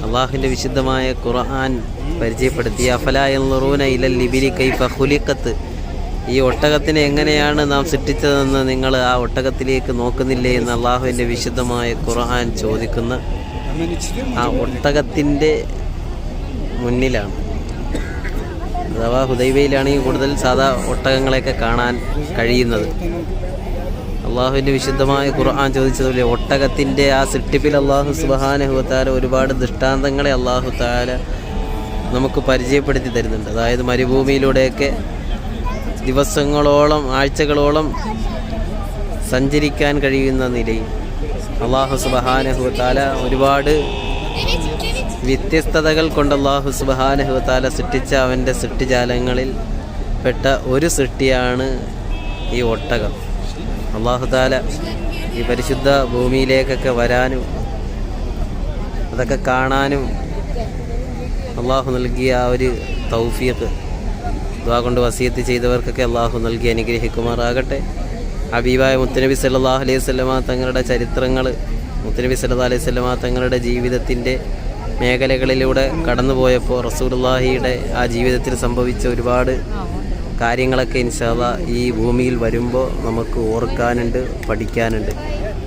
അള്ളാഹുവിൻ്റെ വിശുദ്ധമായ ഖുർആൻ പരിചയപ്പെടുത്തി. അഫലാ യൻളുറൂന ഇലൽ ഇബിലി കൈഫ ഖുലിഖത്ത്, ഈ ഒട്ടകത്തിനെ എങ്ങനെയാണ് നാം സൃഷ്ടിച്ചതെന്ന് നിങ്ങൾ ആ ഒട്ടകത്തിലേക്ക് നോക്കുന്നില്ലേ എന്ന് അള്ളാഹുവിൻ്റെ വിശുദ്ധമായ ഖുർആൻ ചോദിക്കുന്ന ആ ഒട്ടകത്തിൻ്റെ മുന്നിലാണ്. അഥവാ ഹുദൈബയിലാണെങ്കിൽ കൂടുതൽ സാധാ ഒട്ടകങ്ങളെയൊക്കെ കാണാൻ കഴിയുന്നത്. അള്ളാഹുവിൻ്റെ വിശുദ്ധമായ ഖുർആൻ ചോദിച്ചതുപോലെ ഒട്ടകത്തിൻ്റെ ആ സൃഷ്ടിപ്പിൽ അള്ളാഹു സുബ്ഹാനഹു വ തആല ഒരുപാട് ദൃഷ്ടാന്തങ്ങളെ അള്ളാഹു തആല നമുക്ക് പരിചയപ്പെടുത്തി തരുന്നുണ്ട്. അതായത് മരുഭൂമിയിലൂടെയൊക്കെ ദിവസങ്ങളോളം ആഴ്ചകളോളം സഞ്ചരിക്കാൻ കഴിയുന്ന നിലയിൽ അള്ളാഹു സുബ്ഹാനഹു വ തആല ഒരുപാട് വ്യത്യസ്തതകൾ കൊണ്ട് അള്ളാഹു സുബ്ഹാനഹു വ തആല സൃഷ്ടിച്ച അവൻ്റെ സൃഷ്ടിജാലങ്ങളിൽ പെട്ട ഒരു സൃഷ്ടിയാണ് ഈ ഒട്ടകം. അള്ളാഹു തആല ഈ പരിശുദ്ധ ഭൂമിയിലേക്കൊക്കെ വരാനും അതൊക്കെ കാണാനും അള്ളാഹു നൽകിയ ആ ഒരു തൗഫീഖ് ദുആ കൊണ്ട് വസിയത്ത് ചെയ്തവർക്കൊക്കെ അള്ളാഹു നൽകി അനുഗ്രഹിക്കുമാറാകട്ടെ. ഹബീബായ മുത്തുനബി സല്ലല്ലാഹു അലൈഹി വസല്ലമ തങ്ങളുടെ ചരിത്രങ്ങൾ, മുത്തുനബി സല്ലല്ലാഹു അലൈഹി വസല്ലമ തങ്ങളുടെ ജീവിതത്തിൻ്റെ മേഖലകളിലൂടെ കടന്നുപോയപ്പോൾ റസൂലുള്ളാഹിയുടെ ആ ജീവിതത്തിൽ സംഭവിച്ച ഒരുപാട് കാര്യങ്ങളൊക്കെ ഇൻഷാ അല്ലാഹ് ഈ ഭൂമിയിൽ വരുമ്പോൾ നമുക്ക് ഓർക്കാനുണ്ട്, പഠിക്കാനുണ്ട്.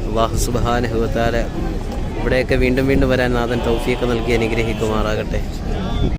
അല്ലാഹു സുബ്ഹാനഹു വ തആല ഇവിടെയൊക്കെ വീണ്ടും വീണ്ടും വരാൻ നാഥൻ തൗഫീഖ് നൽകി അനുഗ്രഹിക്കുമാറാകട്ടെ.